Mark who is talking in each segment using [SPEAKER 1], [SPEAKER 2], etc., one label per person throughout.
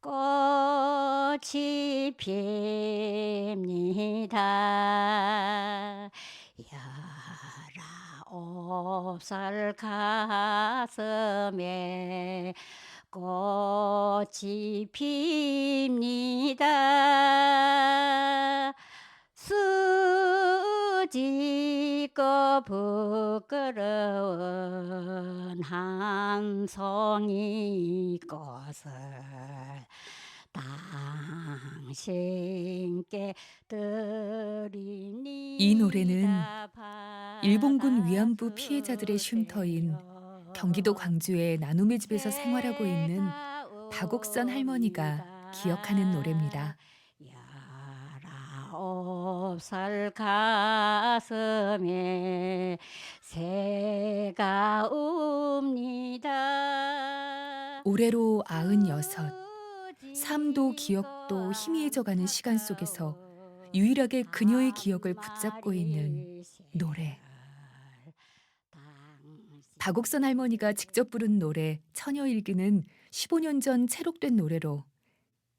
[SPEAKER 1] 꽃이 핍니다. 19살 가슴에 꽃이 핍니다. 수줍고 부끄러운 한 송이 꽃을 당신께 드리니다.
[SPEAKER 2] 이 노래는 일본군 위안부 피해자들의 쉼터인 경기도 광주의 나눔의 집에서 생활하고 있는 박옥선 할머니가 기억하는 노래입니다.
[SPEAKER 1] 19살 가슴에 새가 웁니다.
[SPEAKER 2] 올해로 96. 삶도 기억도 희미해져가는 시간 속에서 유일하게 그녀의 기억을 붙잡고 있는 노래. 박옥선 할머니가 직접 부른 노래 처녀일기는 15년 전 채록된 노래로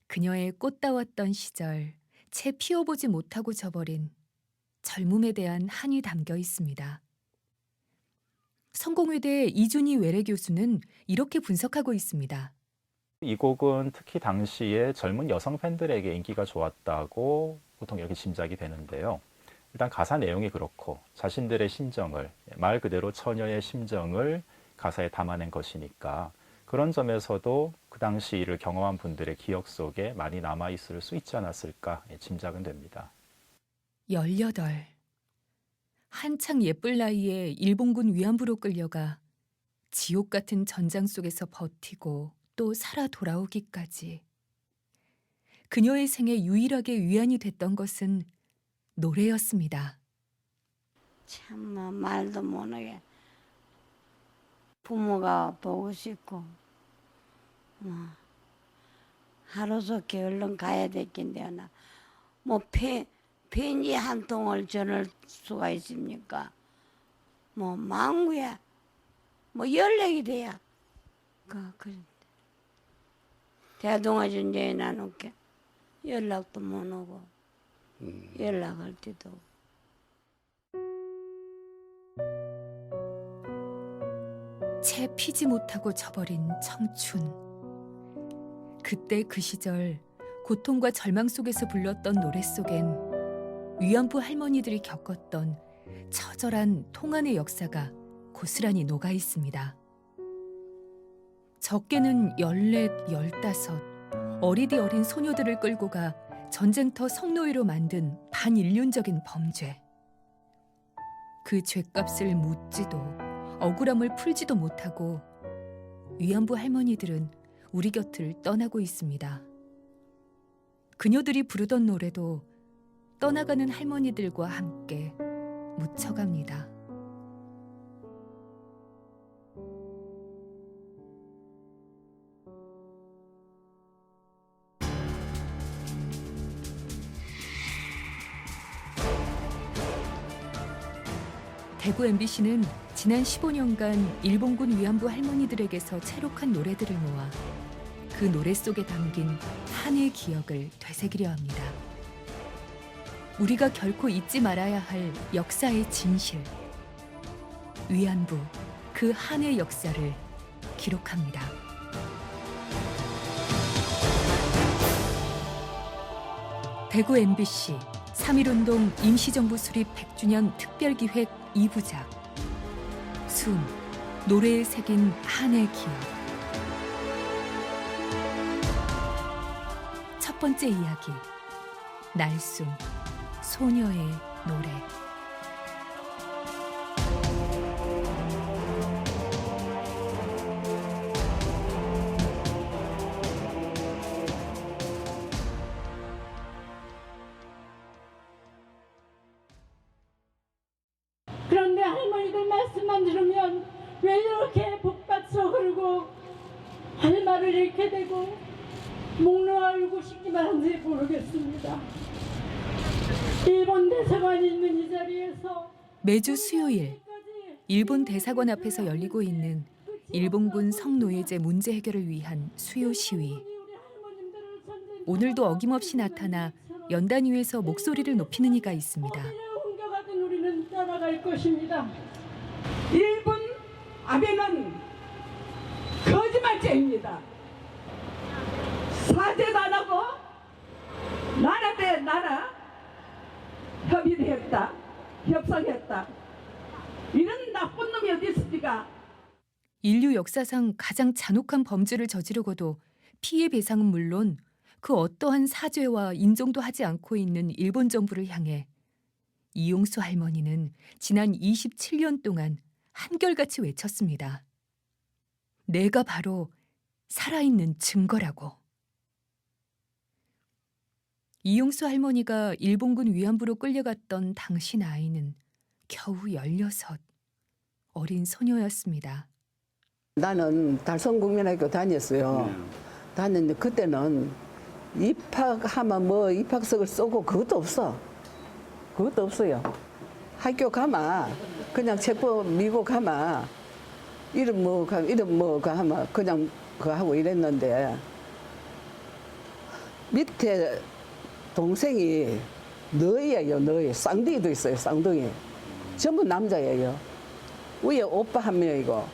[SPEAKER 2] 그녀의 꽃다웠던 시절, 채 피워보지 못하고 저버린 젊음에 대한 한이 담겨 있습니다. 성공회대 이준희 외래 교수는 이렇게 분석하고 있습니다.
[SPEAKER 3] 이 곡은 특히 당시에 젊은 여성 팬들에게 인기가 좋았다고 보통 이렇게 짐작이 되는데요. 일단 가사 내용이 그렇고 자신들의 심정을, 말 그대로 처녀의 심정을 가사에 담아낸 것이니까 그런 점에서도 그 당시 이를 경험한 분들의 기억 속에 많이 남아있을 수 있지 않았을까 짐작은 됩니다.
[SPEAKER 2] 18. 한창 예쁠 나이에 일본군 위안부로 끌려가 지옥 같은 전장 속에서 버티고 또 살아 돌아오기까지. 그녀의 생에 유일하게 위안이 됐던 것은 노래였습니다.
[SPEAKER 4] 참 말도 못하게 부모가 보고 싶고 하루속히 얼른 가야 됐긴데요. 뭐 편지 한 통을 전할 수가 있습니까? 뭐 망구야 뭐 연락이 돼야 그 대동아전쟁에 나놓게 연락도 못 오고 연락할 때도
[SPEAKER 2] 채 피지 못하고 저버린 청춘. 그때 그 시절 고통과 절망 속에서 불렀던 노래 속엔 위안부 할머니들이 겪었던 처절한 통한의 역사가 고스란히 녹아 있습니다. 적게는 14, 15 어리디 어린 소녀들을 끌고 가 전쟁터 성노예로 만든 반인륜적인 범죄. 그 죗값을 묻지도 억울함을 풀지도 못하고 위안부 할머니들은 우리 곁을 떠나고 있습니다. 그녀들이 부르던 노래도 떠나가는 할머니들과 함께 묻혀갑니다. 대구 MBC는 지난 15년간 일본군 위안부 할머니들에게서 채록한 노래들을 모아 그 노래 속에 담긴 한의 기억을 되새기려 합니다. 우리가 결코 잊지 말아야 할 역사의 진실. 위안부, 그 한의 역사를 기록합니다. 대구 MBC 3.1운동 임시정부 수립 100주년 특별기획 2부작 숨, 노래에 새긴 한의 기억. 첫 번째 이야기, 날숨, 소녀의 노래.
[SPEAKER 5] 그런데 할머니들 말씀만 들으면 왜 이렇게 복받쳐 흐르고 할 말을 잃게 되고 목 놓아 울고 싶기만 한지 모르겠습니다. 일본 대사관이 있는 이 자리에서
[SPEAKER 2] 매주 수요일 일본 대사관 앞에서 열리고 있는 일본군 성노예제 문제 해결을 위한 수요 시위. 오늘도 어김없이 나타나 연단 위에서 목소리를 높이는 이가 있습니다.
[SPEAKER 5] 어디를 옮겨가든 우리는 따라갈 것입니다. 일본 아베는 거짓말쟁입니다. 사죄도 안 하고 나라 대 나라 협의를 했다. 협상했다. 이런 나쁜 놈이 어디 있습니까?
[SPEAKER 2] 인류 역사상 가장 잔혹한 범죄를 저지르고도 피해 배상은 물론 그 어떠한 사죄와 인정도 하지 않고 있는 일본 정부를 향해 이용수 할머니는 지난 27년 동안 한결같이 외쳤습니다. 내가 바로 살아있는 증거라고. 이용수 할머니가 일본군 위안부로 끌려갔던 당시 나이는 겨우 16, 어린 소녀였습니다.
[SPEAKER 6] 나는 달성국민학교 다녔어요. 다녔는데 그때는 입학하면 뭐 입학석을 쏘고 그것도 없어. 그것도 없어요. 학교 가면 그냥 책보 미고 가면 이름 뭐가 하면 그냥 그거 하고 이랬는데 밑에 동생이 너희예요. 너희 쌍둥이도 있어요. 쌍둥이 전부 남자예요. 위에 오빠 한 명이고.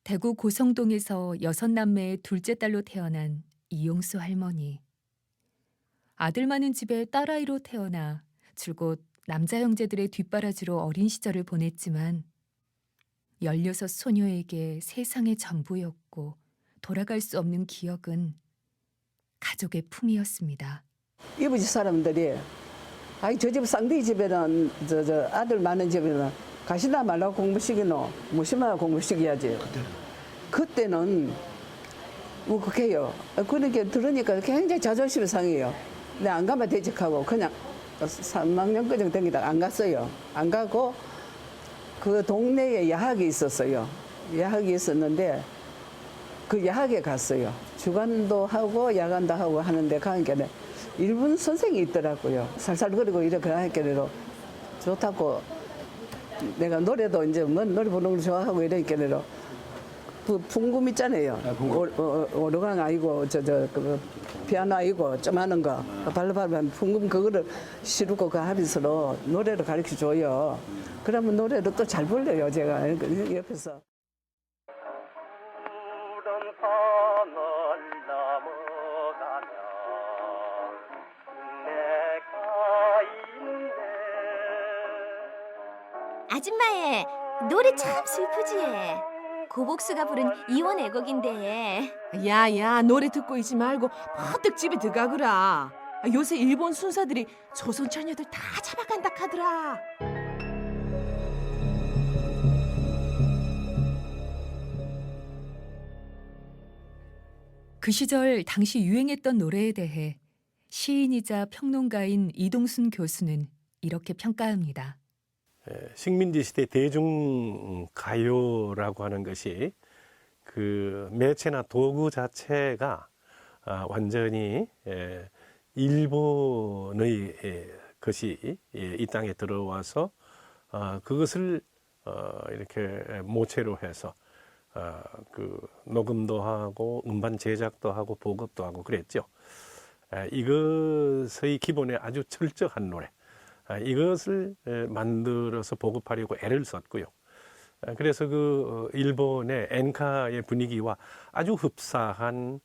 [SPEAKER 2] 대구 고성동에서 6남매의 둘째 딸로 태어난 이용수 할머니. 아들 많은 집에 딸아이로 태어나 줄곧 남자 형제들의 뒷바라지로 어린 시절을 보냈지만 16 소녀에게 세상의 전부였고 돌아갈 수 없는 기억은 가족의 품이었습니다.
[SPEAKER 6] 이부 집 사람들이 아이 저 집 쌍둥이 집에는 저 아들 많은 집에는 가시나 말라고 공부시키노 무시마 공부시켜야지. 그때는 그렇게요. 그렇게 들으니까 굉장히 자존심이 상해요. 근데 안 가면 대직하고 그냥 3학년까지 댕기다가 안 갔어요. 안 가고 그 동네에 야학이 있었어요. 야학이 있었는데 그 야학에 갔어요. 주간도 하고 야간도 하고 하는데 가니까 일본 선생이 있더라고요. 살살거리고 이렇게 하니까 좋다고 내가 노래도 이제 뭐 노래 부르는 걸 좋아하고 이러니까 그 풍금 있잖아요. 오르간 아니고 그 피아노 아니고 좀 하는 거 발라발라 풍금 그거를 시르고 그 하면서 노래를 가르쳐 줘요. 그러면 노래를 또 잘 불러요 제가 옆에서.
[SPEAKER 7] 아줌마의 노래 참 슬프지. 고복수가 부른 이원 애곡인데.
[SPEAKER 8] 야야 노래 듣고 있지 말고 퍼뜩 집에 들어가거라. 요새 일본 순사들이 조선 처녀들 다 잡아간다 카더라.
[SPEAKER 2] 그 시절 당시 유행했던 노래에 대해 시인이자 평론가인 이동순 교수는 이렇게 평가합니다.
[SPEAKER 9] 식민지 시대 대중가요라고 하는 것이 그 매체나 도구 자체가 완전히 일본의 것이 이 땅에 들어와서 그것을 이렇게 모체로 해서 그 녹음도 하고 음반 제작도 하고 보급도 하고 그랬죠. 이것의 기본에 아주 철저한 노래. 이것을 만들어서 보급하려고 애를 썼고요. 그래서 그 일본의 엔카의 분위기와 아주 흡사한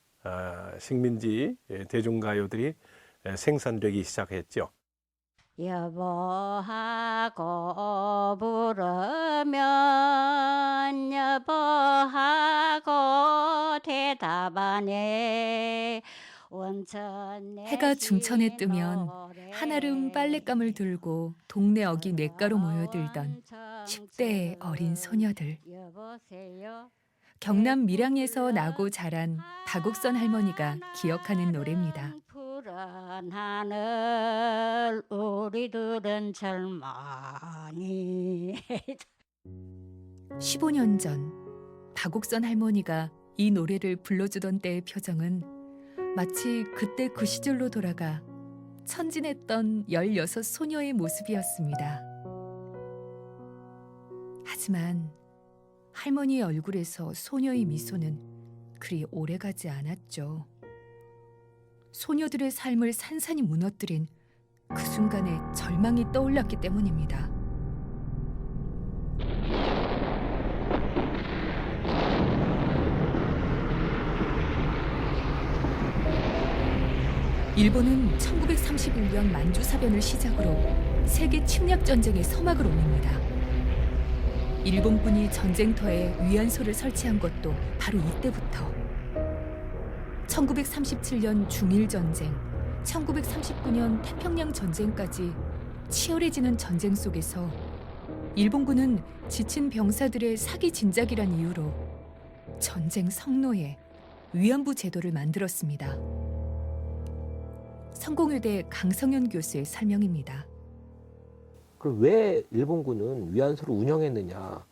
[SPEAKER 9] 식민지 대중가요들이 생산되기 시작했죠.
[SPEAKER 1] 여보하고 부르면 여보하고 대답하네.
[SPEAKER 2] 해가 중천에 뜨면 한아름 빨랫감을 들고 동네 어기 냇가로 모여들던 10대의 어린 소녀들. 경남 밀양에서 나고 자란 박옥선 할머니가 기억하는 노래입니다.
[SPEAKER 1] 푸른 하늘 우리들은 젊으니
[SPEAKER 2] 15년 전 박옥선 할머니가 이 노래를 불러주던 때의 표정은 마치 그때 그 시절로 돌아가 천진했던 16 소녀의 모습이었습니다. 하지만 할머니의 얼굴에서 소녀의 미소는 그리 오래가지 않았죠. 소녀들의 삶을 산산이 무너뜨린 그 순간에 절망이 떠올랐기 때문입니다. 일본은 1931년 만주사변을 시작으로 세계 침략 전쟁의 서막을 올립니다. 일본군이 전쟁터에 위안소를 설치한 것도 바로 이때부터. 1937년 중일전쟁, 1939년 태평양 전쟁까지 치열해지는 전쟁 속에서 일본군은 지친 병사들의 사기 진작이란 이유로 전쟁 성노예 위안부 제도를 만들었습니다. 성공회대 강성현 교수의 설명입니다.
[SPEAKER 10] 그럼 왜 일본군은 위안소를 운영했느냐?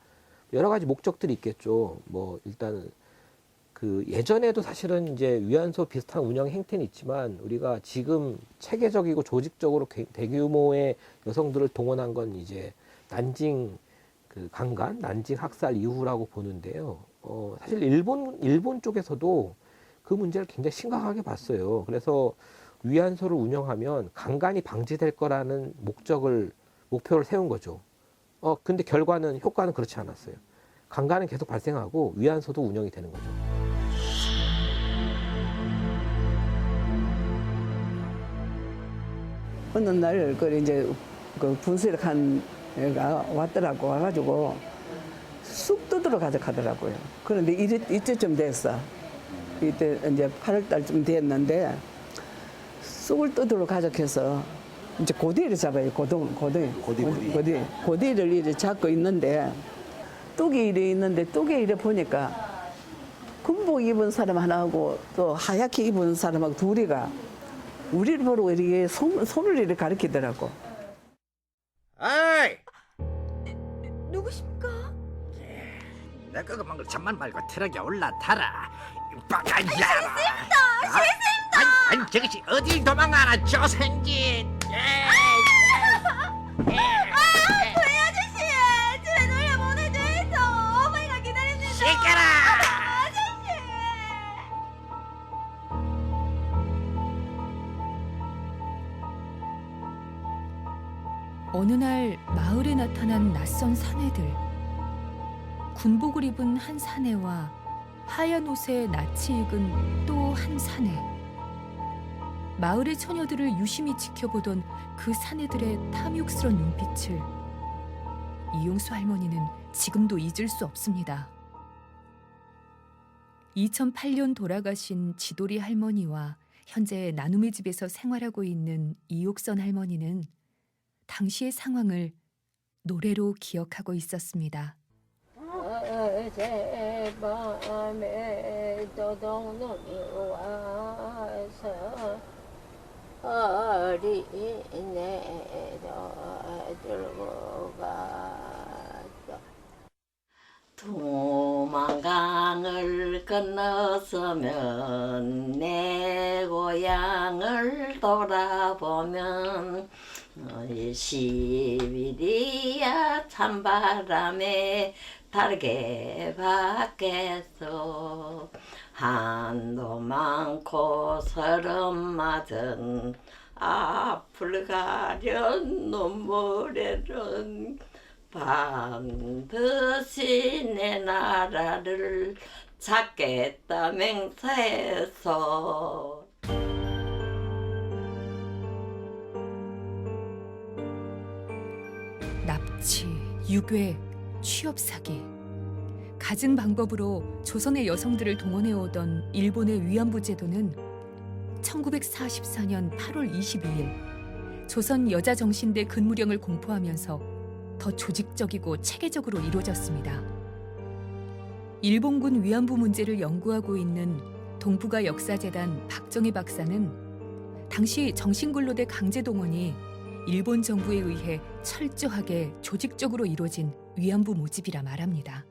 [SPEAKER 10] 여러 가지 목적들이 있겠죠. 뭐 일단 그 예전에도 사실은 이제 위안소 비슷한 운영 행태는 있지만 우리가 지금 체계적이고 조직적으로 대규모의 여성들을 동원한 건 이제 난징 그 강간, 난징 학살 이후라고 보는데요. 사실 일본 쪽에서도 그 문제를 굉장히 심각하게 봤어요. 그래서 위안소를 운영하면 강간이 방지될 거라는 목표를 세운 거죠. 근데 효과는 그렇지 않았어요. 강간은 계속 발생하고 위안소도 운영이 되는 거죠.
[SPEAKER 6] 어느 날 그 분수를 한 애가 왔더라고. 와가지고 쑥 뜯으러 가져가더라고요. 그런데 이때쯤 됐어. 이때 이제 8월 달쯤 됐는데 쑥을 뜯으러 가져가서 이제 고디를 잡아요. 고디를 이렇게 잡고 있는데 뚝이 이래 있는데 뚝에 이래 보니까 군복 입은 사람 하나하고 또 하얗게 입은 사람하고 둘이가 우리를 보고 이렇게 손을 이렇게 가리키더라고.
[SPEAKER 11] 아이!
[SPEAKER 7] 누구십니까?
[SPEAKER 11] 내 그것만 걸 잠만 말고 트럭에 올라타라. 빠가야라.
[SPEAKER 7] 실수입니다.
[SPEAKER 11] 아니 저것이 어딜 도망가나 조생진.
[SPEAKER 7] 도희 아저씨, 집에 놀려 보내줘서 어머니가 기다립니다.
[SPEAKER 11] 시끄러.
[SPEAKER 7] 아저씨.
[SPEAKER 2] 어느 날 마을에 나타난 낯선 사내들. 군복을 입은 한 사내와 하얀 옷에 낯이 익은 또 한 사내. 마을의 처녀들을 유심히 지켜보던 그 사내들의 탐욕스런 눈빛을 이용수 할머니는 지금도 잊을 수 없습니다. 2008년 돌아가신 지도리 할머니와 현재 나눔의 집에서 생활하고 있는 이옥선 할머니는 당시의 상황을 노래로 기억하고 있었습니다.
[SPEAKER 4] 어젯밤에 도둑놈이 와서 어린애도 들고 갔어. 두만강을 건너서면 내 고향을 돌아보면 10일이야 찬바람에 다르게 밖에서 한도 많고 서름 맞은 앞을 가련 눈물에는 반드시 내 나라를 찾겠다 맹세해서.
[SPEAKER 2] 납치, 유괴, 취업 사기. 갖은 방법으로 조선의 여성들을 동원해오던 일본의 위안부 제도는 1944년 8월 22일 조선 여자정신대 근무령을 공포하면서 더 조직적이고 체계적으로 이루어졌습니다. 일본군 위안부 문제를 연구하고 있는 동북아 역사재단 박정희 박사는 당시 정신근로대 강제동원이 일본 정부에 의해 철저하게 조직적으로 이루어진 위안부 모집이라 말합니다.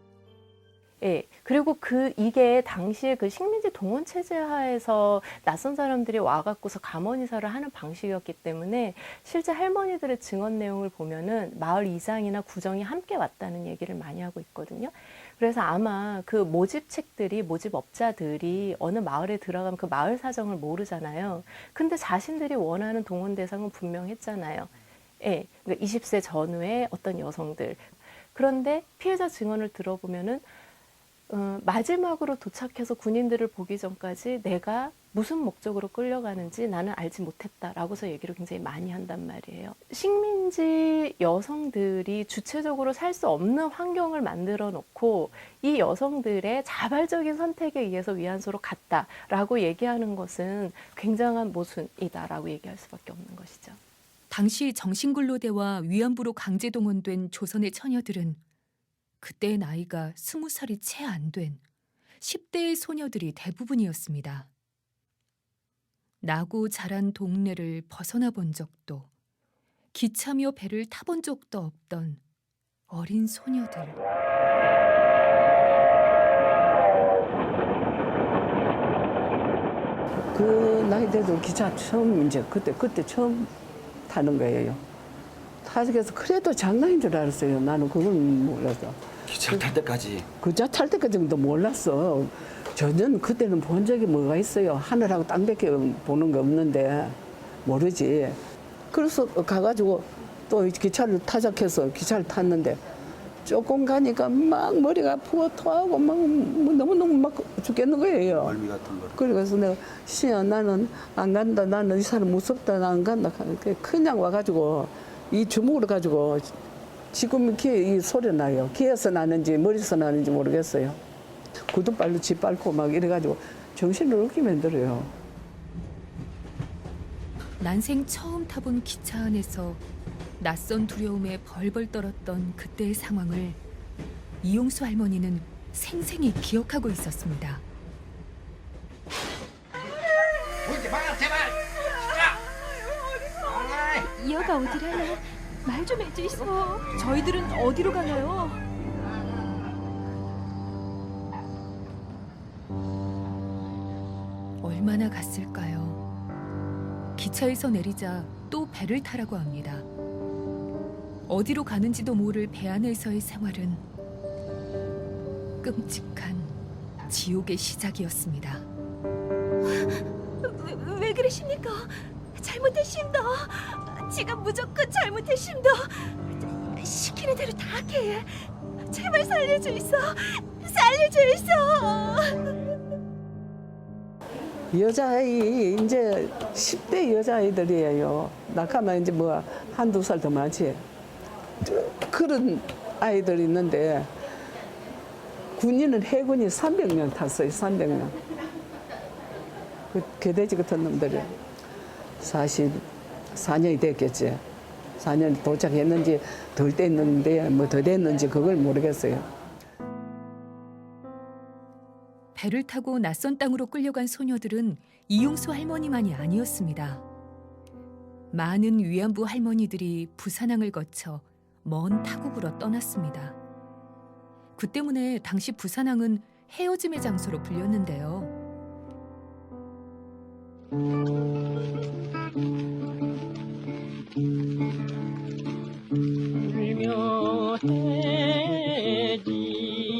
[SPEAKER 12] 예. 그리고 이게 당시에 그 식민지 동원 체제 하에서 낯선 사람들이 와갖고서 감언이사를 하는 방식이었기 때문에 실제 할머니들의 증언 내용을 보면은 마을 이장이나 구정이 함께 왔다는 얘기를 많이 하고 있거든요. 그래서 아마 그 모집업자들이 어느 마을에 들어가면 그 마을 사정을 모르잖아요. 근데 자신들이 원하는 동원 대상은 분명했잖아요. 예. 그러니까 20세 전후의 어떤 여성들. 그런데 피해자 증언을 들어보면은 마지막으로 도착해서 군인들을 보기 전까지 내가 무슨 목적으로 끌려가는지 나는 알지 못했다라고서 얘기를 굉장히 많이 한단 말이에요. 식민지 여성들이 주체적으로 살 수 없는 환경을 만들어 놓고 이 여성들의 자발적인 선택에 의해서 위안소로 갔다라고 얘기하는 것은 굉장한 모순이다라고 얘기할 수밖에 없는 것이죠.
[SPEAKER 2] 당시 정신근로대와 위안부로 강제 동원된 조선의 처녀들은 그때의 나이가 20살이 채 안 된 10대의 소녀들이 대부분이었습니다. 나고 자란 동네를 벗어나 본 적도, 기차며 배를 타본 적도 없던 어린 소녀들.
[SPEAKER 6] 그 나이 돼도 기차 처음 이제 그때 처음 타는 거예요. 타서 그래도 장난인 줄 알았어요. 나는 그걸 몰라서.
[SPEAKER 11] 기차 탈 때까지.
[SPEAKER 6] 기차 탈 때까지도 몰랐어. 저는 그때는 본 적이 뭐가 있어요. 하늘하고 땅밖에 보는 거 없는데 모르지. 그래서 가가지고 또 기차를 타작해서 기차를 탔는데 조금 가니까 막 머리가 아프고 토하고 막 너무너무 막 죽겠는 거예요.
[SPEAKER 11] 멀미 같은 거.
[SPEAKER 6] 그래서 내가 시야 나는 안 간다. 나는 이 사람 무섭다. 나 안 간다. 그냥 와가지고 이 주먹으로 가지고 지금 이 소리 나요. 귀에서 나는지 머리에서 나는지 모르겠어요. 구두발로 짓밟고 막 이래가지고 정신을 얻게 만들어요.
[SPEAKER 2] 난생 처음 타본 기차 안에서 낯선 두려움에 벌벌 떨었던 그때의 상황을 이용수 할머니는 생생히 기억하고 있었습니다.
[SPEAKER 11] 제발.
[SPEAKER 7] 여가 어디라요? 말 좀 해주이소. 저희들은 어디로 가나요?
[SPEAKER 2] 얼마나 갔을까요? 기차에서 내리자 또 배를 타라고 합니다. 어디로 가는지도 모를 배 안에서의 생활은 끔찍한 지옥의 시작이었습니다.
[SPEAKER 7] 왜 그러십니까? 잘못했습니다. 지금 무조건 잘못했습니다. 시키는 대로 다 할게. 제발 살려주이소. 살려주이소.
[SPEAKER 6] 여자아이 이제 10대 여자아이들이에요. 낙하면 이제 뭐 한두 살 더 많지. 그런 아이들이 있는데 군인은 해군이 300명 탔어요. 300명. 그 개돼지 같은 놈들이 44년이 됐겠지. 4년이 도착했는지 덜 됐는데 뭐 더 됐는지 그걸 모르겠어요.
[SPEAKER 2] 배를 타고 낯선 땅으로 끌려간 소녀들은 이용수 할머니만이 아니었습니다. 많은 위안부 할머니들이 부산항을 거쳐 먼 타국으로 떠났습니다. 그 때문에 당시 부산항은 헤어짐의 장소로 불렸는데요.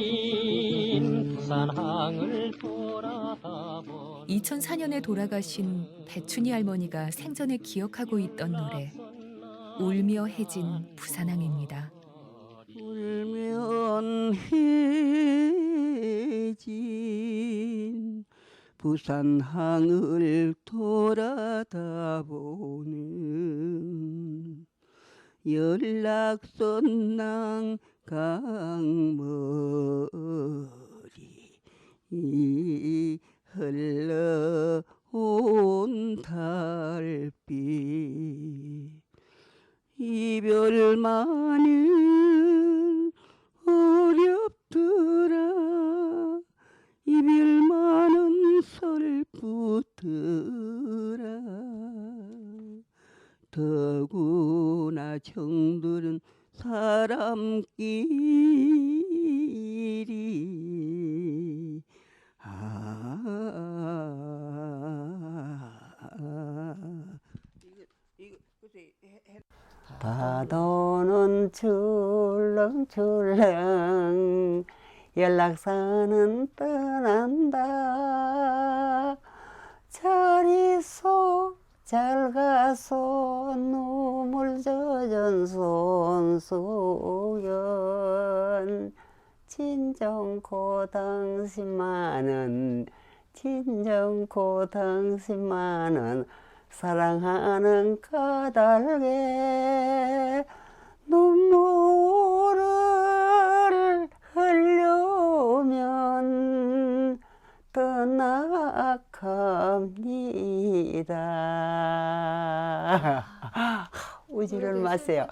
[SPEAKER 13] 울며해진 부산항을 돌아다본
[SPEAKER 2] 2004년에 돌아가신 배춘희 할머니가 생전에 기억하고 있던 노래 울며 해진 부산항입니다.
[SPEAKER 13] 울면 해진 부산항을 돌아다보는 연락선 낭강머리 흘러온 달빛 이별만은 어렵더라 이별만은 슬프더라 더구나 정들은 사람끼리 파도는 출렁출렁 연락사는 떠난다. 잘 있어 잘 가서 눈물 젖은 손수건 진정코 당신만은 진정코 당신만은 사랑하는 까닭에 눈물을 흘려오면 떠나갑니다. 울지를 마세요.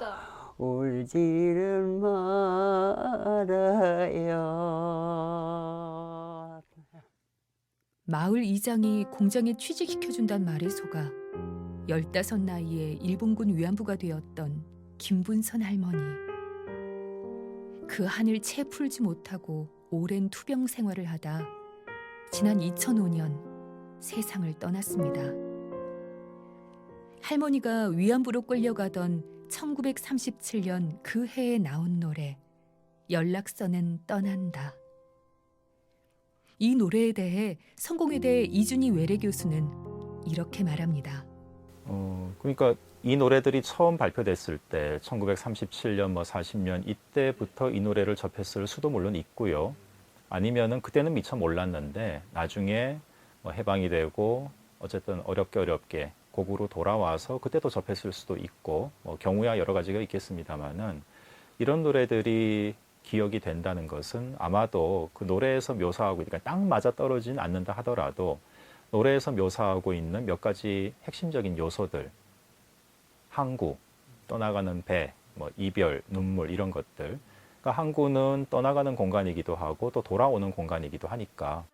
[SPEAKER 13] 울지를 말아요.
[SPEAKER 2] 마을 이장이 공장에 취직시켜준단 말에 속아 15 나이에 일본군 위안부가 되었던 김분선 할머니. 그 한을 채 풀지 못하고 오랜 투병 생활을 하다 지난 2005년 세상을 떠났습니다. 할머니가 위안부로 끌려가던 1937년 그 해에 나온 노래 연락선은 떠난다. 이 노래에 대해 성공회대 이준희 외래 교수는 이렇게 말합니다.
[SPEAKER 3] 그러니까 이 노래들이 처음 발표됐을 때 1937년 40년 이때부터 이 노래를 접했을 수도 물론 있고요. 아니면은 그때는 미처 몰랐는데 나중에 해방이 되고 어쨌든 어렵게 고국으로 돌아와서 그때도 접했을 수도 있고 경우야 여러 가지가 있겠습니다만은 이런 노래들이 기억이 된다는 것은 아마도 그 노래에서 묘사하고 그러니까 딱 맞아 떨어지진 않는다 하더라도 노래에서 묘사하고 있는 몇 가지 핵심적인 요소들, 항구, 떠나가는 배, 이별, 눈물 이런 것들. 그러니까 항구는 떠나가는 공간이기도 하고 또 돌아오는 공간이기도 하니까.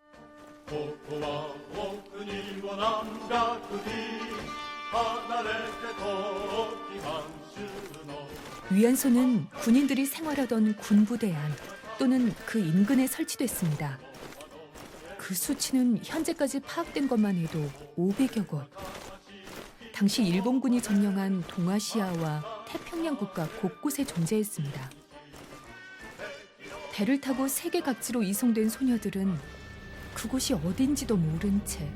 [SPEAKER 2] 위안소는 군인들이 생활하던 군부대 안 또는 그 인근에 설치됐습니다. 그 수치는 현재까지 파악된 것만 해도 500여 곳. 당시 일본군이 점령한 동아시아와 태평양 국가 곳곳에 존재했습니다. 배를 타고 세계 각지로 이송된 소녀들은 그곳이 어딘지도 모른 채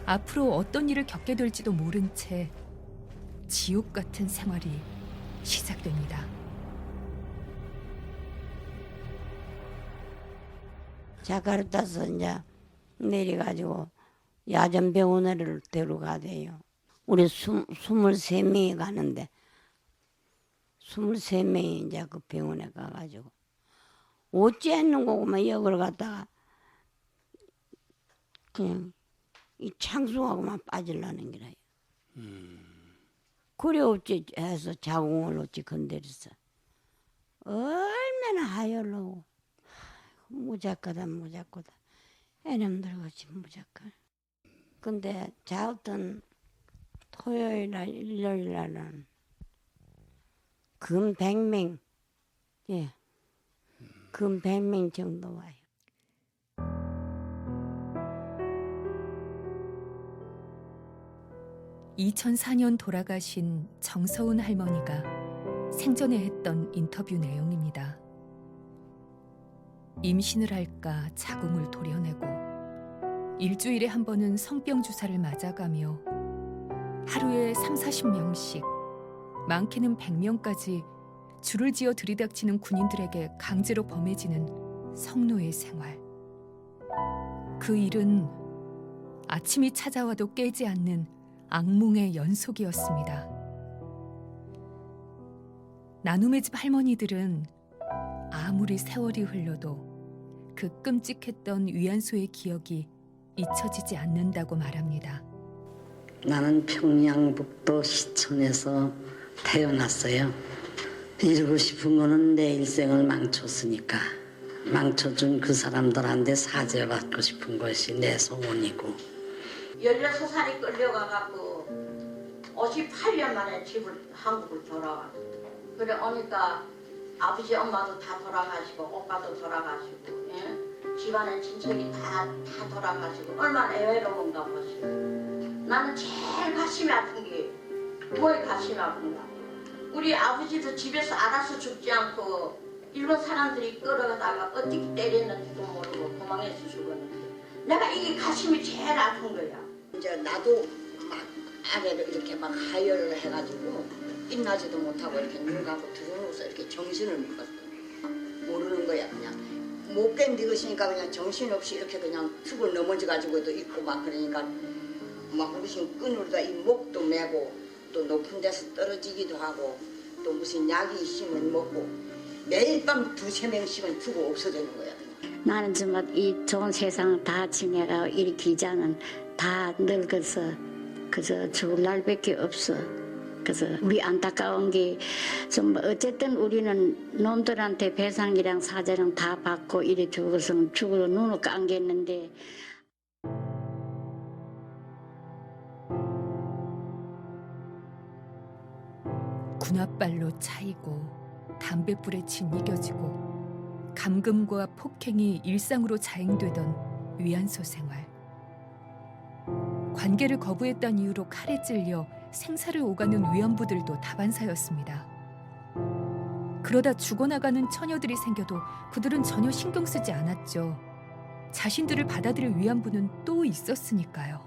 [SPEAKER 2] 앞으로 어떤 일을 겪게 될지도 모른 채 지옥 같은 생활이 시작됩니다.
[SPEAKER 14] 자카르타에서 이제 내려가지고 야전병원을 데려가대요. 우리 23명이 가는데 23명이 이제 그 병원에 가가지고 어찌했는 거구만 역을 갔다가 그냥 이 창수하고만 빠질라는 기라요. 그래 어찌 해서 자궁을 어찌 건드렸어. 얼마나 하열로 무작가다 애놈들 같이 무작가. 근데 자어떤 토요일날 일요일날은 금 100명 금 100명 정도 와요.
[SPEAKER 2] (2004년) 돌아가신 정서운 할머니가 생전에 했던 인터뷰 내용입니다. 임신을 할까 자궁을 도려내고 일주일에 한 번은 성병 주사를 맞아가며 하루에 30-40명씩 많게는 100명까지 줄을 지어 들이닥치는 군인들에게 강제로 범해지는 성노예 생활. 그 일은 아침이 찾아와도 깨지 않는 악몽의 연속이었습니다. 나눔의 집 할머니들은 아무리 세월이 흘러도 그 끔찍했던 위안소의 기억이 잊혀지지 않는다고 말합니다.
[SPEAKER 15] 나는 평양북도 시촌에서 태어났어요. 이루고 싶은 거는 내 일생을 망쳤으니까 망쳐준 그 사람들한테 사죄받고 싶은 것이 내 소원이고.
[SPEAKER 4] 16살이 끌려가갖고 58년 만에 한국을 돌아왔어. 그래 오니까 아버지 엄마도 다 돌아가시고 오빠도 돌아가시고 집안에 친척이 다 돌아가시고 얼마나 외로운가 보시고. 나는 제일 가슴이 아픈 게 뭐에 가슴이 아픈가. 우리 아버지도 집에서 알아서 죽지 않고 일본 사람들이 끌어다가 어떻게 때렸는지도 모르고 도망해서 죽었는데 내가 이게 가슴이 제일 아픈 거야.
[SPEAKER 15] 이제 나도 막 아래를 이렇게 막 하혈을 해가지고 빛나지도 못하고 이렇게 눈 감고 들어오면서 이렇게 정신을 못 봤어. 모르는 거야 그냥. 못 견디겠으니까 그냥 정신없이 이렇게 그냥 축을 넘어져가지고도 있고 막 그러니까 막 무슨 끈으로다 이 목도 매고 또 높은 데서 떨어지기도 하고 또 무슨 약이 있으면 먹고 매일 밤 2~3명씩은 죽어 없어지는 거야. 그냥.
[SPEAKER 14] 나는 정말 이 좋은 세상 다 지내가 일으키자는 다 늙어서 그저 죽을 날밖에 없어. 그래서 우리 안타까운 게 좀 어쨌든 우리는 놈들한테 배상이랑 사죄랑 다 받고 이래 죽어서는 죽으러 눈을 감겠는데
[SPEAKER 2] 군홧발로 차이고 담뱃불에 짓이겨지고 감금과 폭행이 일상으로 자행되던 위안소 생활. 관계를 거부했다는 이유로 칼에 찔려 생사를 오가는 위안부들도 다반사였습니다. 그러다 죽어나가는 처녀들이 생겨도 그들은 전혀 신경 쓰지 않았죠. 자신들을 받아들일 위안부는 또 있었으니까요.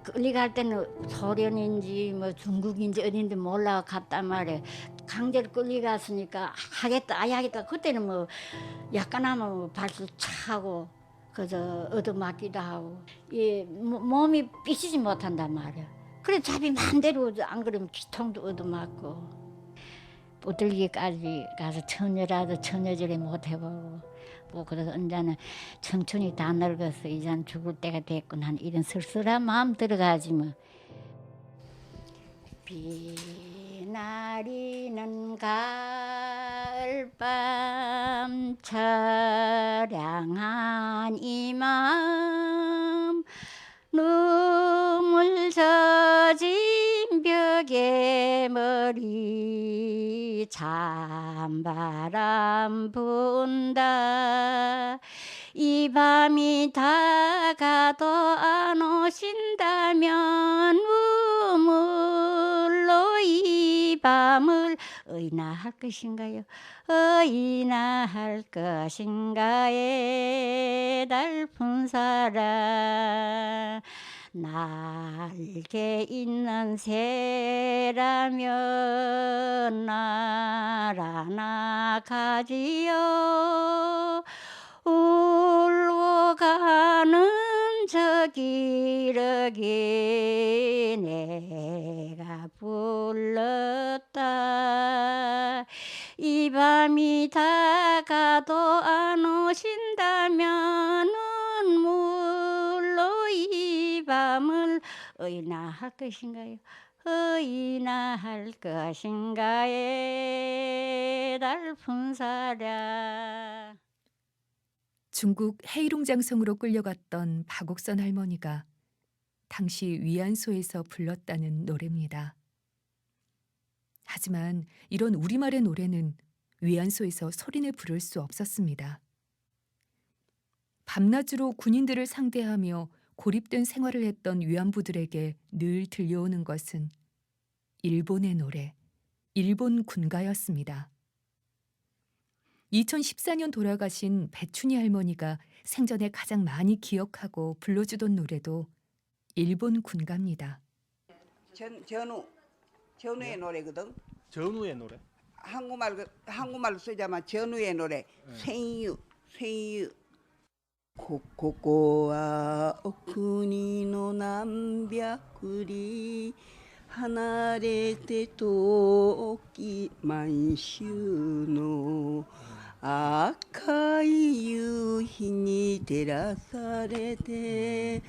[SPEAKER 1] 끌려갈 때는 소련인지 뭐 중국인지 어딘지 몰라 갔단 말이에요. 강제로 끌려갔으니까 하겠다 아예 하겠다. 그때는 뭐 약간하면 뭐 발수 차고 그저 얻어맞기도 하고 몸이 삐지지 못한단 말이에요. 그래 자기 마음대로 안 그러면 기통도 얻어맞고 부들기까지 가서 처녀라도 처녀질이 못해보고 뭐 그래서 언제는 청춘이 다 늙어서 이젠 죽을 때가 됐구나 하는 이런 쓸쓸한 마음 들어가지 뭐. 비 내리는 가을밤 처량한 이 마음 눈물 젖은 벽에 머리 찬바람 분다 이 밤이 다가도 안 오신다면 눈물로 이 밤을 어이나 할 것인가요 어이나 할 것인가에 달픈 사랑 날개 있는 새라면 날아나 가지요 울고 가는 저 기러기 내가 불렀다 이 밤이 다가도 안 오신다면 눈물로 이 밤을 어이나 할 것인가요 어이나 할 것인가에 달픈 사랑.
[SPEAKER 2] 중국 헤이룽장성으로 끌려갔던 박옥선 할머니가 당시 위안소에서 불렀다는 노래입니다. 하지만 이런 우리말의 노래는 위안소에서 소리내 부를 수 없었습니다. 밤낮으로 군인들을 상대하며 고립된 생활을 했던 위안부들에게 늘 들려오는 것은 일본의 노래, 일본 군가였습니다. 2014년 돌아가신 배춘희 할머니가 생전에 가장 많이 기억하고 불러주던 노래도 일본 군가입니다.
[SPEAKER 16] 전우의 노래거든.
[SPEAKER 17] 전우의 노래?
[SPEAKER 16] 한국말로 쓰자면 전우의 노래. 생유. 고고와 오쿠니노 남백리 하나레테 토끼만 슈노 아카이 유희니照らされて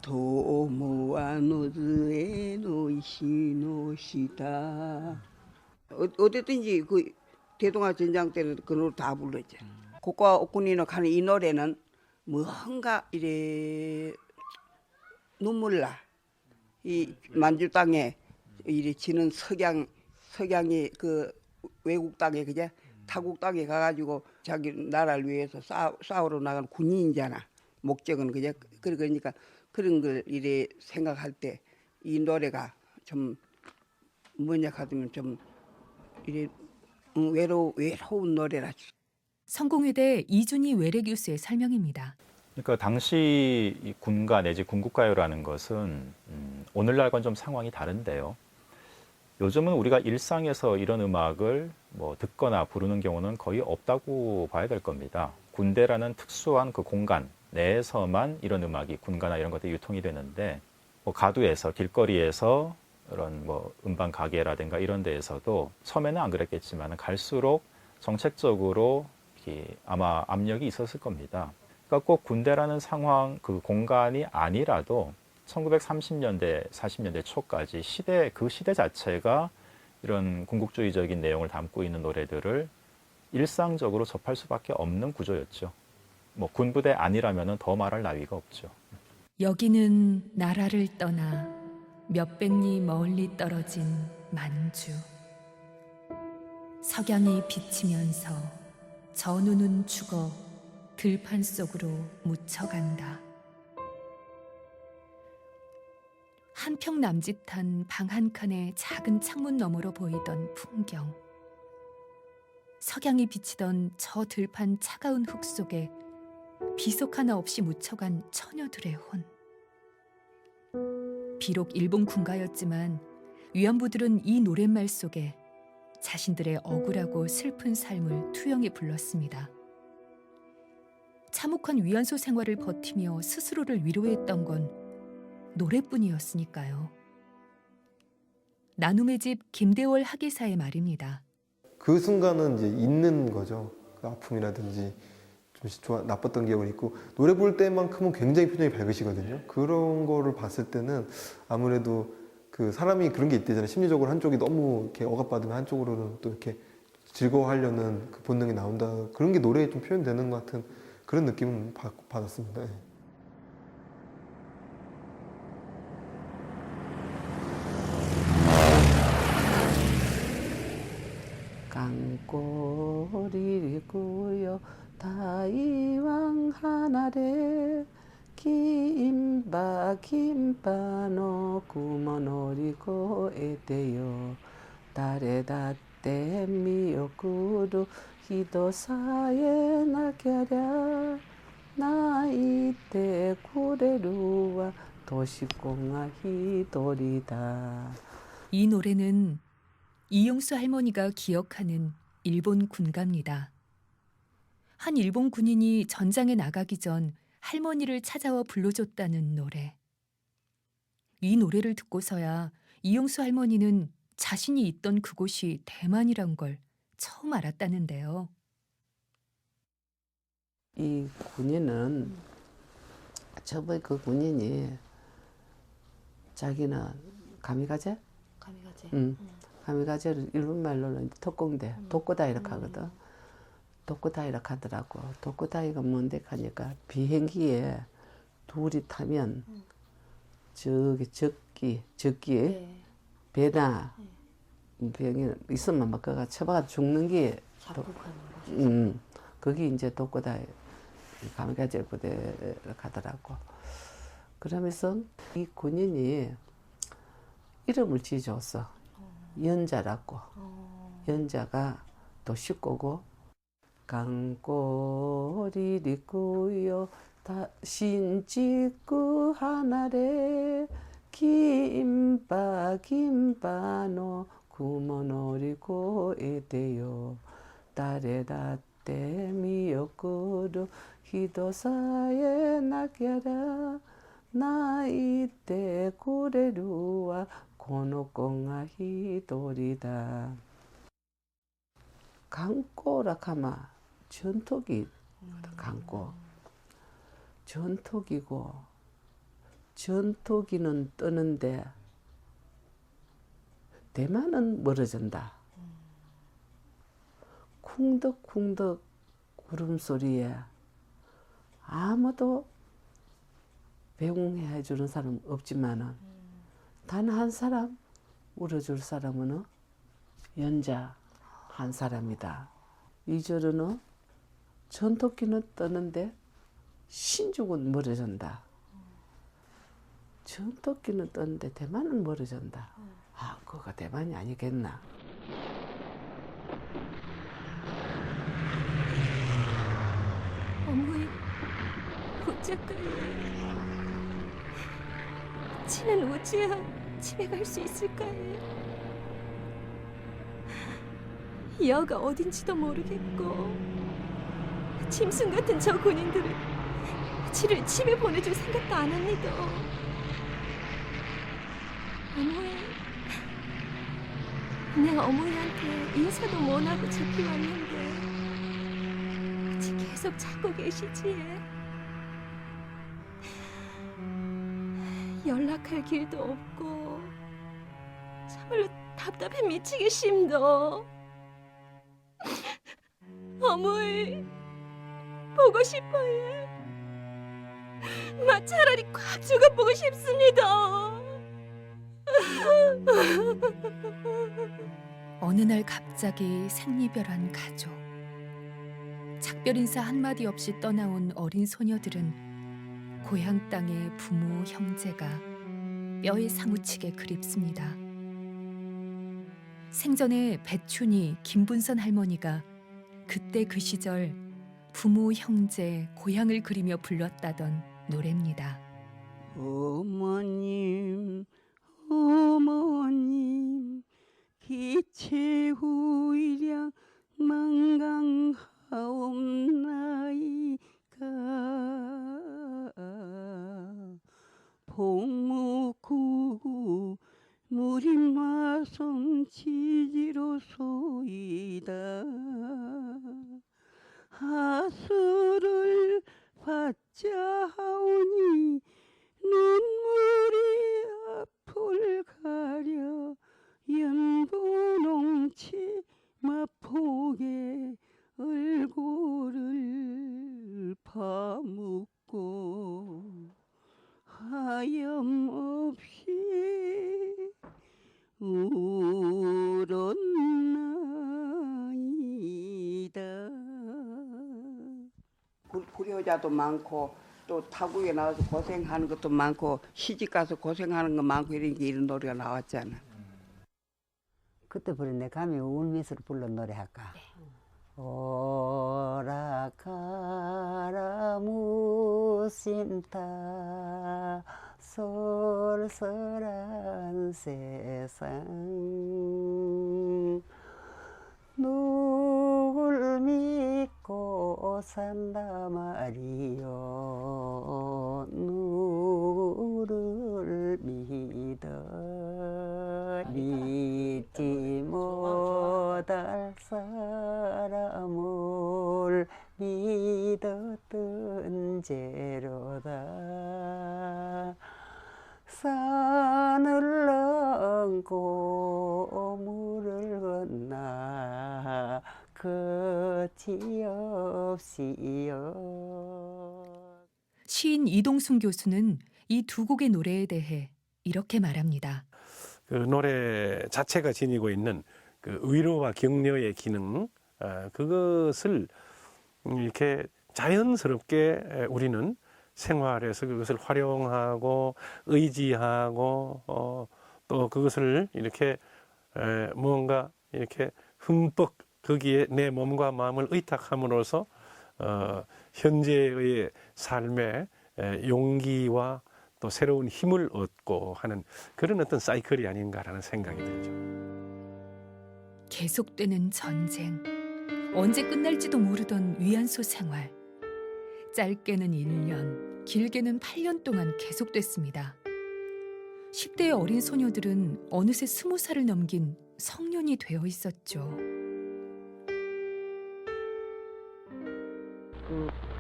[SPEAKER 16] 도모와 노즈에 노이시노시다. 어쨌든지 그 대동아 전장 때는 그 노래 다 불렀죠. 고고와 오쿠니노 가는 이 노래는 뭔가 이래 눈물 나. 이 만주 땅에 이래 지는 석양이 그 외국 땅에 그제 타국 땅에 가가지고 자기 나라를 위해서 싸우러 나간 군인이잖아. 목적은 그제 그러니까 그런 걸 이래 생각할 때 이 노래가 좀 뭐냐 하면 좀 이래 외로운 노래라.
[SPEAKER 2] 성공회대 이준희 외래교수의 설명입니다.
[SPEAKER 3] 그러니까 당시 이 군가 내지 군국가요라는 것은 오늘날과는 좀 상황이 다른데요. 요즘은 우리가 일상에서 이런 음악을 뭐 듣거나 부르는 경우는 거의 없다고 봐야 될 겁니다. 군대라는 특수한 그 공간 내에서만 이런 음악이 군가나 이런 것들이 유통이 되는데 뭐 가두에서 길거리에서 이런 뭐 음반 가게라든가 이런 데에서도 처음에는 안 그랬겠지만 갈수록 정책적으로 아마 압력이 있었을 겁니다. 그러니까 꼭 군대라는 상황 그 공간이 아니라도 1930년대, 40년대 초까지 그 시대 자체가 이런 군국주의적인 내용을 담고 있는 노래들을 일상적으로 접할 수밖에 없는 구조였죠. 뭐 군부대 아니라면 더 말할 나위가 없죠.
[SPEAKER 2] 여기는 나라를 떠나 몇백 리 멀리 떨어진 만주. 석양이 비치면서 저 눈은 죽어 들판 속으로 묻혀간다. 한평 남짓한 방 한 칸의 작은 창문 너머로 보이던 풍경. 석양이 비치던 저 들판 차가운 흙 속에 비속 하나 없이 묻혀간 처녀들의 혼. 비록 일본 군가였지만 위안부들은 이 노랫말 속에 자신들의 억울하고 슬픈 삶을 투영해 불렀습니다. 참혹한 위안소 생활을 버티며 스스로를 위로했던 건 노래뿐이었으니까요. 나눔의 집 김대월 학예사의 말입니다.
[SPEAKER 17] 그 순간은 이제 잊는 거죠. 그 아픔이라든지 좀 나빴던 기억은 있고 노래 부를 때만큼은 굉장히 표정이 밝으시거든요. 그런 거를 봤을 때는 아무래도 그 사람이 그런 게 있대잖아요. 심리적으로 한쪽이 너무 이렇게 억압받으면 한쪽으로는 또 이렇게 즐거워하려는 그 본능이 나온다. 그런 게 노래에 좀 표현되는 것 같은 그런 느낌은 받았습니다. 네.
[SPEAKER 6] 강꼬리고요 다이왕 하나래 김바노 구머노리고 에대요 다레다 때미요구루 히도사에 나게랴 나이때 구레루와 도시공아 히도리다.
[SPEAKER 2] 이 노래는 이용수 할머니가 기억하는 일본 군가입니다. 한 일본 군인이 전장에 나가기 전 할머니를 찾아와 불러줬다는 노래. 이 노래를 듣고서야 이용수 할머니는 자신이 있던 그곳이 대만이란 걸 처음 알았다는데요.
[SPEAKER 6] 이 군인은 저번에 그 군인이 자기는 가미가제? 가미가제를 일본 말로는 턱공대, 도코다이라 하거든. 도코다이라 하더라고. 도코다이가 뭔데 하니까 비행기에 둘이 타면 저기 적기에 배나 비행기 있으면 막 그가 쳐박아 죽는 게 거기 이제 도코다이 가미가제 부대를 가더라고. 그러면서 이 군인이 이름을 지어줬어. 연자라고. 연자가 또 식구고 강꼬리리꾸요 다 신지구 하나래 김바노 구머노리고 에대요 다레다 때미요구루 히도사에 나게라 나이때 구레루와 고노공아 히도리다. 강꼬라 카마 전투기 강꼬 전투기고 전투기는 뜨는데 대만은 멀어진다. 쿵덕쿵덕 울음소리에 아무도 배웅해 주는 사람 없지만은 단 한 사람 울어줄 사람은 연자 한 사람이다. 이 절은 전투기는 떠는데 신죽은 멀어진다. 전토끼는 떴는데 대만은 멀어진다. 아, 그거가 대만이 아니겠나.
[SPEAKER 7] 어머니, 어쩔까요? 치는 어찌야 집에 갈 수 있을까요? 여가 어딘지도 모르겠고 짐승 같은 저 군인들을 지를 집에 보내줄 생각도 안 합니다. 어머니, 내 어머니한테 인사도 못하고 잡히 왔는데 어찌 계속 찾고 계시지? 연락할 길도 없고 참말로 답답해 미치겠심도. 어머니, 보고 싶어요. 마 차라리 꽉 죽어보고 싶습니다.
[SPEAKER 2] 어느 날 갑자기 생리별한 가족. 작별 인사 한마디 없이 떠나온 어린 소녀들은 고향 땅의 부모, 형제가 뼈에 사무치게 그립습니다. 생전에 배춘이, 김분선 할머니가 그때 그 시절 부모, 형제, 고향을 그리며 불렀다던 노래입니다.
[SPEAKER 16] 어머님, 어머님, 기체 후일량 망강하옵나이까 복무구구 무림마성 지지로소이다. 하수를 받자 하오니 눈물이 앞을 가려 연분홍치 마폭에 얼굴을 파묻고 하염없이 울었나이다. 구려자도 많고 또 타국에 나와서 고생하는 것도 많고 시집 가서 고생하는 거 많고 이런 노래가 나왔잖아.
[SPEAKER 13] 그때 부른 내 감히 울면서 불러 노래할까? 오락가라 무심타 쏠쏠한 세상 누굴 믿고 산다 말이요 누구를 믿어 믿지 못할 사람을 믿었던 죄로다 산을 넘고 물을 건너 거지없이요.
[SPEAKER 2] 시인 이동순 교수는 이 두 곡의 노래에 대해 이렇게 말합니다.
[SPEAKER 9] 그 노래 자체가 지니고 있는 그 위로와 격려의 기능, 그것을 이렇게 자연스럽게 우리는 생활에서 그것을 활용하고 의지하고 또 그것을 이렇게 무언가 이렇게 흠뻑 거기에 내 몸과 마음을 의탁함으로써 현재의 삶에 용기와 또 새로운 힘을 얻고 하는 그런 어떤 사이클이 아닌가라는 생각이 들죠.
[SPEAKER 2] 계속되는 전쟁, 언제 끝날지도 모르던 위안소 생활. 짧게는 1년, 길게는 8년 동안 계속됐습니다. 10대의 어린 소녀들은 어느새 20살을 넘긴 성년이 되어 있었죠.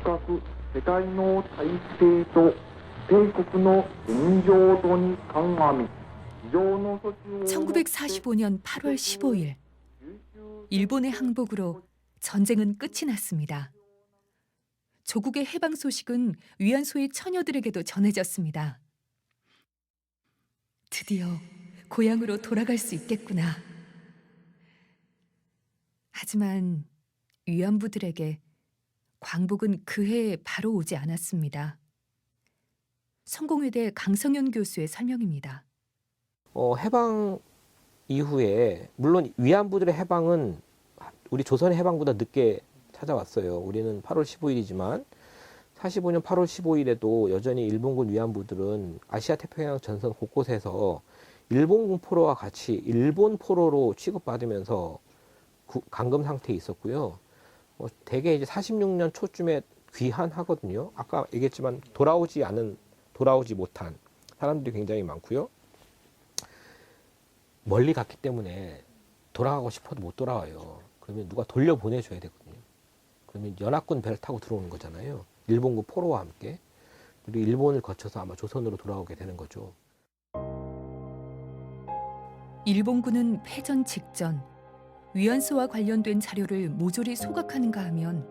[SPEAKER 18] 각世界の体制と帝国の現状度に鑑み
[SPEAKER 2] 1945년 8월 15일 일본의 항복으로 전쟁은 끝이 났습니다. 조국의 해방 소식은 위안소의 처녀들에게도 전해졌습니다. 드디어 고향으로 돌아갈 수 있겠구나. 하지만 위안부들에게 광복은 그 해에 바로 오지 않았습니다. 성공회대 강성현 교수의 설명입니다.
[SPEAKER 10] 해방 이후에 물론 위안부들의 해방은 우리 조선의 해방보다 늦게 찾아왔어요. 우리는 8월 15일이지만 45년 8월 15일에도 여전히 일본군 위안부들은 아시아 태평양 전선 곳곳에서 일본군 포로와 같이 일본 포로로 취급받으면서 감금 상태에 있었고요. 대개 이제 46년 초쯤에 귀환하거든요. 아까 얘기했지만 돌아오지 못한 사람들이 굉장히 많고요. 멀리 갔기 때문에 돌아가고 싶어도 못 돌아와요. 그러면 누가 돌려보내줘야 되거든요. 그러면 연합군 배를 타고 들어오는 거잖아요. 일본군 포로와 함께. 그리고 일본을 거쳐서 아마 조선으로 돌아오게 되는 거죠.
[SPEAKER 2] 일본군은 패전 직전 위안소와 관련된 자료를 모조리 소각하는가 하면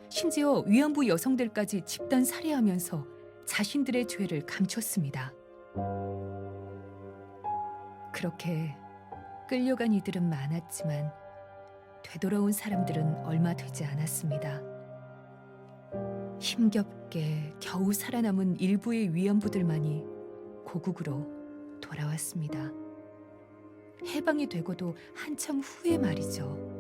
[SPEAKER 2] 심지어 위안부 여성들까지 집단 살해하면서 자신들의 죄를 감췄습니다. 그렇게 끌려간 이들은 많았지만 되돌아온 사람들은 얼마 되지 않았습니다. 힘겹게 겨우 살아남은 일부의 위안부들만이 고국으로 돌아왔습니다. 해방이 되고도 한참 후의 말이죠.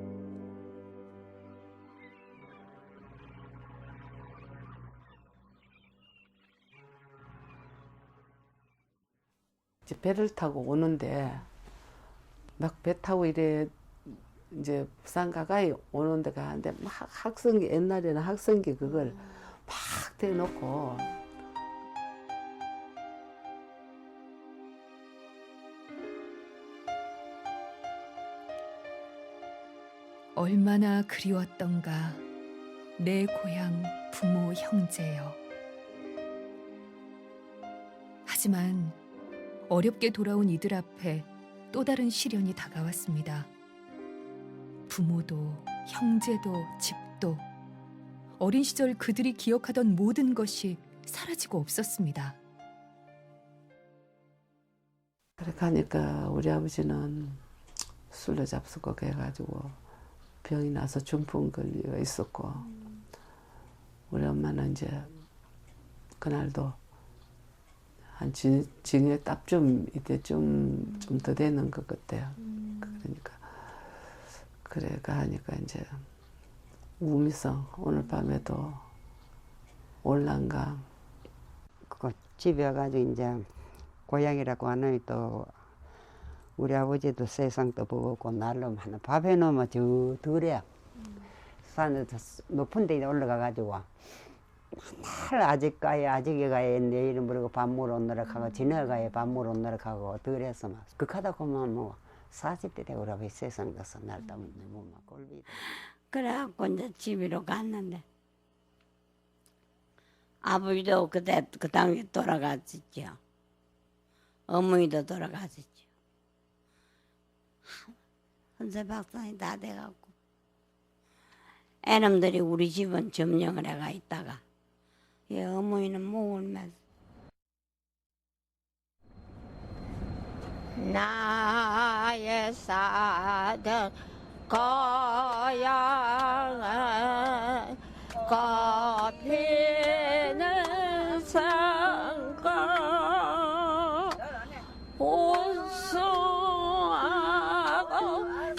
[SPEAKER 19] 이제 배를 타고 오는데 막 배 타고 이래 이제 부산 가까이 오는 데가 한데 막 학생기 옛날에는 학생기 그걸 막 대놓고
[SPEAKER 2] 얼마나 그리웠던가 내 고향 부모 형제여. 하지만 어렵게 돌아온 이들 앞에 또 다른 시련이 다가왔습니다. 부모도 형제도 집도 어린 시절 그들이 기억하던 모든 것이 사라지고 없었습니다.
[SPEAKER 19] 그렇게 하니까 우리 아버지는 술로 잡수고 해가지고 병이 나서 중풍 걸려 있었고 우리 엄마는 이제 그날도 한 징에 딱좀 이때 좀 더 되는 것 같아요. 그러니까 그래가 하니까 이제 우미성 오늘 밤에도 올란강
[SPEAKER 13] 그 집에 와가지고 이제 고향이라고 하는 또 우리 아버지도 세상도 보고 날로 하나 밥해 놓으면 저 덜해. 산에 높은 데 올라가가지고 날 아직에 가야 내일 모르고 밥 먹으러 오느라 가고 지내가 가야 밥 먹으러 오느라 가고 덜해서 막 극하다 보면 뭐 40대 되고 그러면 세상 가서 날 따면 너무 막 꼴비.
[SPEAKER 14] 그래갖고 이제 집으로 갔는데 아버지도 그때 그 당시 돌아갔었죠. 어머니도 돌아갔었죠. 헌세박산이 다 돼갖고 애놈들이 우리 집은 점령을 해가 있다가 예, 어머니는 못 울면서 나의 사던 고향은 꽃피는 성과 우수하고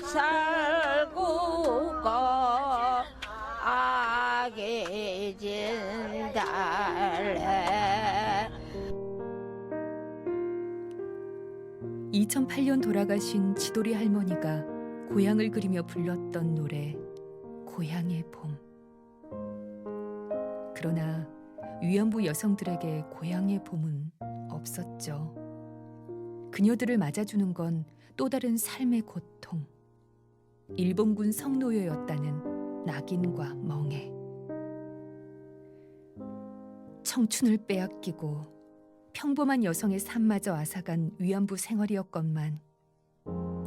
[SPEAKER 14] 살구고 아기 진달래
[SPEAKER 2] 2008년 돌아가신 지도리 할머니가 고향을 그리며 불렀던 노래 고향의 봄. 그러나 위안부 여성들에게 고향의 봄은 없었죠. 그녀들을 맞아주는 건 또 다른 삶의 고통. 일본군 성노예였다는 낙인과 멍해. 청춘을 빼앗기고 평범한 여성의 삶마저 앗아간 위안부 생활이었건만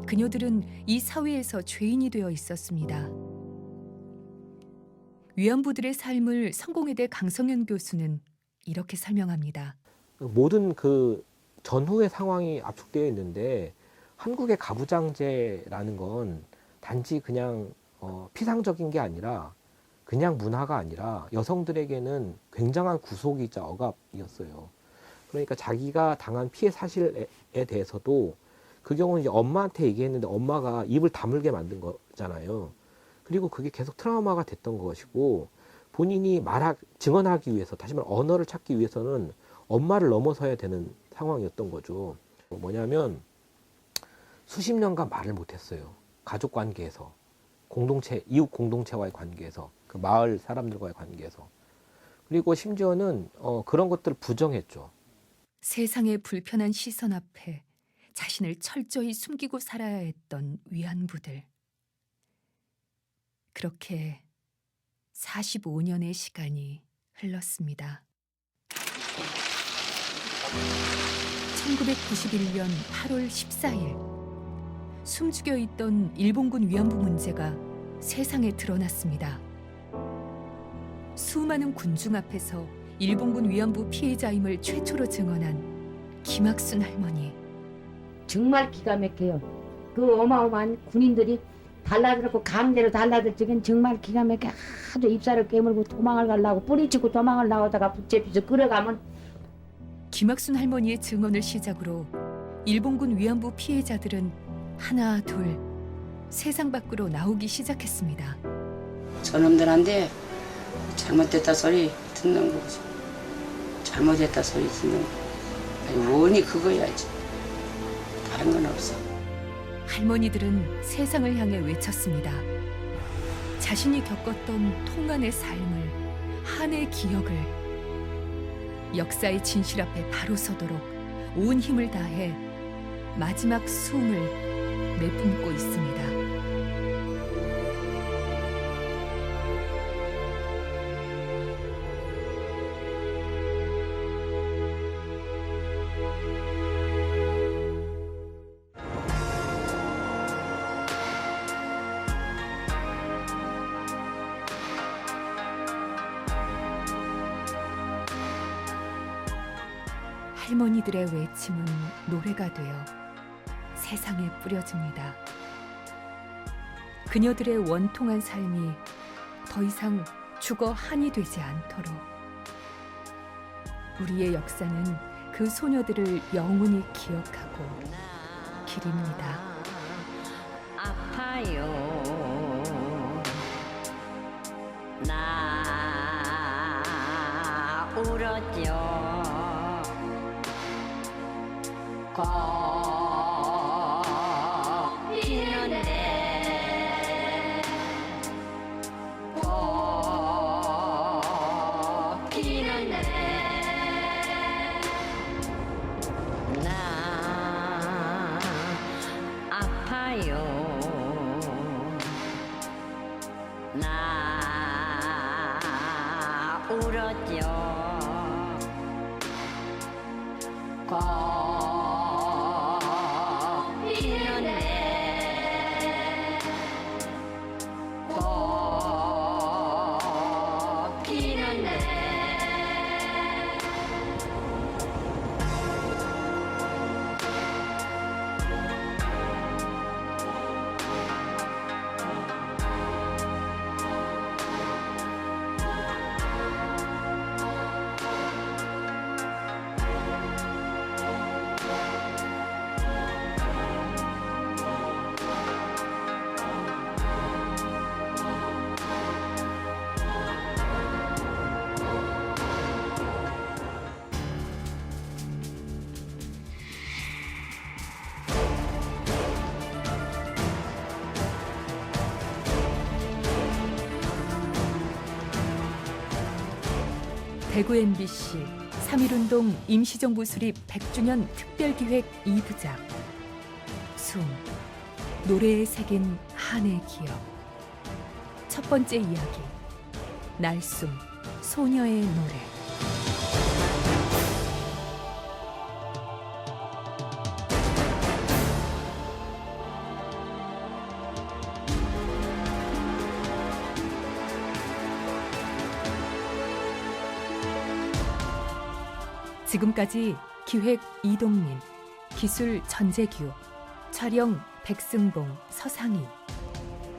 [SPEAKER 2] 그녀들은 이 사회에서 죄인이 되어 있었습니다. 위안부들의 삶을 성공회대 강성현 교수는 이렇게 설명합니다.
[SPEAKER 10] 모든 그 전후의 상황이 압축되어 있는데 한국의 가부장제라는 건 단지 그냥 피상적인 게 아니라 그냥 문화가 아니라 여성들에게는 굉장한 구속이자 억압이었어요. 그러니까 자기가 당한 피해 사실에 대해서도 그 경우는 이제 엄마한테 얘기했는데 엄마가 입을 다물게 만든 거잖아요. 그리고 그게 계속 트라우마가 됐던 것이고 본인이 증언하기 위해서 다시 말해 언어를 찾기 위해서는 엄마를 넘어서야 되는 상황이었던 거죠. 뭐냐면 수십 년간 말을 못했어요. 가족 관계에서, 이웃 공동체와의 관계에서, 그 마을 사람들과의 관계에서. 그리고 심지어는 그런 것들을 부정했죠.
[SPEAKER 2] 세상의 불편한 시선 앞에 자신을 철저히 숨기고 살아야 했던 위안부들. 그렇게 45년의 시간이 흘렀습니다. 1991년 8월 14일 숨죽여 있던 일본군 위안부 문제가 세상에 드러났습니다. 수많은 군중 앞에서 일본군 위안부 피해자임을 최초로 증언한 김학순 할머니.
[SPEAKER 20] 정말 기가 막혀요. 그 어마어마한 군인들이 달라들고 강제로 달라들 적엔 정말 기가 막혀. 아주 입살을 깨물고 도망을 가려고 뿌리치고 도망을 나오다가 붙잡혀서 끌어가면.
[SPEAKER 2] 김학순 할머니의 증언을 시작으로 일본군 위안부 피해자들은 하나 둘 세상 밖으로 나오기 시작했습니다.
[SPEAKER 20] 저놈들한테 잘못됐다 소리 듣는 거지. 잘못했다 소리 듣는 거. 아니, 원이 그거야지. 다른 건 없어.
[SPEAKER 2] 할머니들은 세상을 향해 외쳤습니다. 자신이 겪었던 통한의 삶을, 한의 기억을 역사의 진실 앞에 바로 서도록 온 힘을 다해 마지막 숨을 내뿜고 있습니다. 할머니들의 외침은 노래가 되어 세상에 뿌려집니다. 그녀들의 원통한 삶이 더 이상 죽어 한이 되지 않도록 우리의 역사는 그 소녀들을 영원히 기억하고 기립니다.
[SPEAKER 21] 아파요. 나 울었죠. 피는데 피는데 나 아파요. 나 울었죠.
[SPEAKER 2] 대구 MBC 3.1운동 임시정부 수립 100주년 특별기획 2부작 숨, 노래에 새긴 한의 기억. 첫 번째 이야기, 날숨, 소녀의 노래. 지금까지 기획 이동민, 기술 전재규, 촬영 백승봉, 서상희,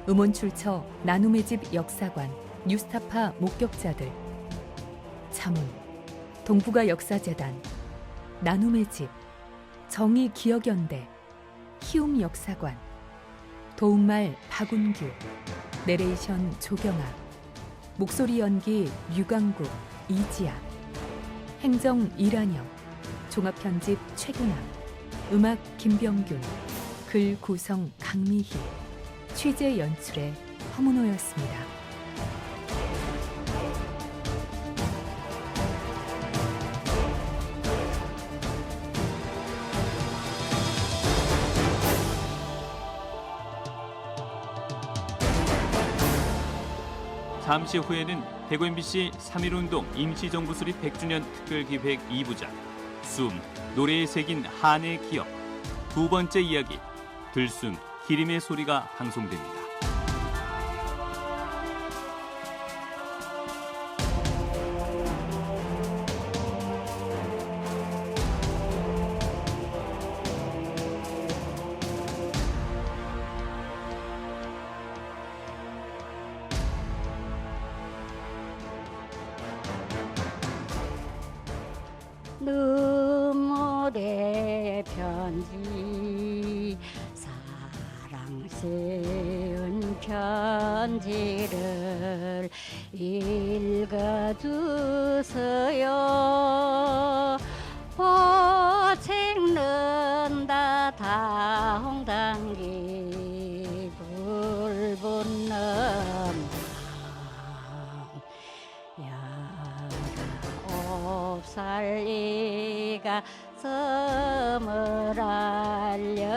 [SPEAKER 2] 음원 출처 나눔의 집 역사관, 뉴스타파 목격자들, 자문, 동북아 역사재단, 나눔의 집, 정의기억연대, 희웅역사관, 도움말 박운규, 내레이션 조경아, 목소리 연기 류강국, 이지아, 행정 이란영, 종합편집 최근남, 음악 김병균, 글 구성 강미희, 취재 연출의 허문호였습니다.
[SPEAKER 5] 잠시 후에는 대구 MBC 3.1운동 임시정부 수립 100주년 특별기획 2부작 숨, 노래에 새긴 한의 기억 두 번째 이야기 들숨, 기림의 소리가 방송됩니다.
[SPEAKER 1] 눈물의 편지 사랑 세운 편지를 읽어주세요. 보책는다 다홍단기 불 붙는 19살이가 섬을 알려두세요.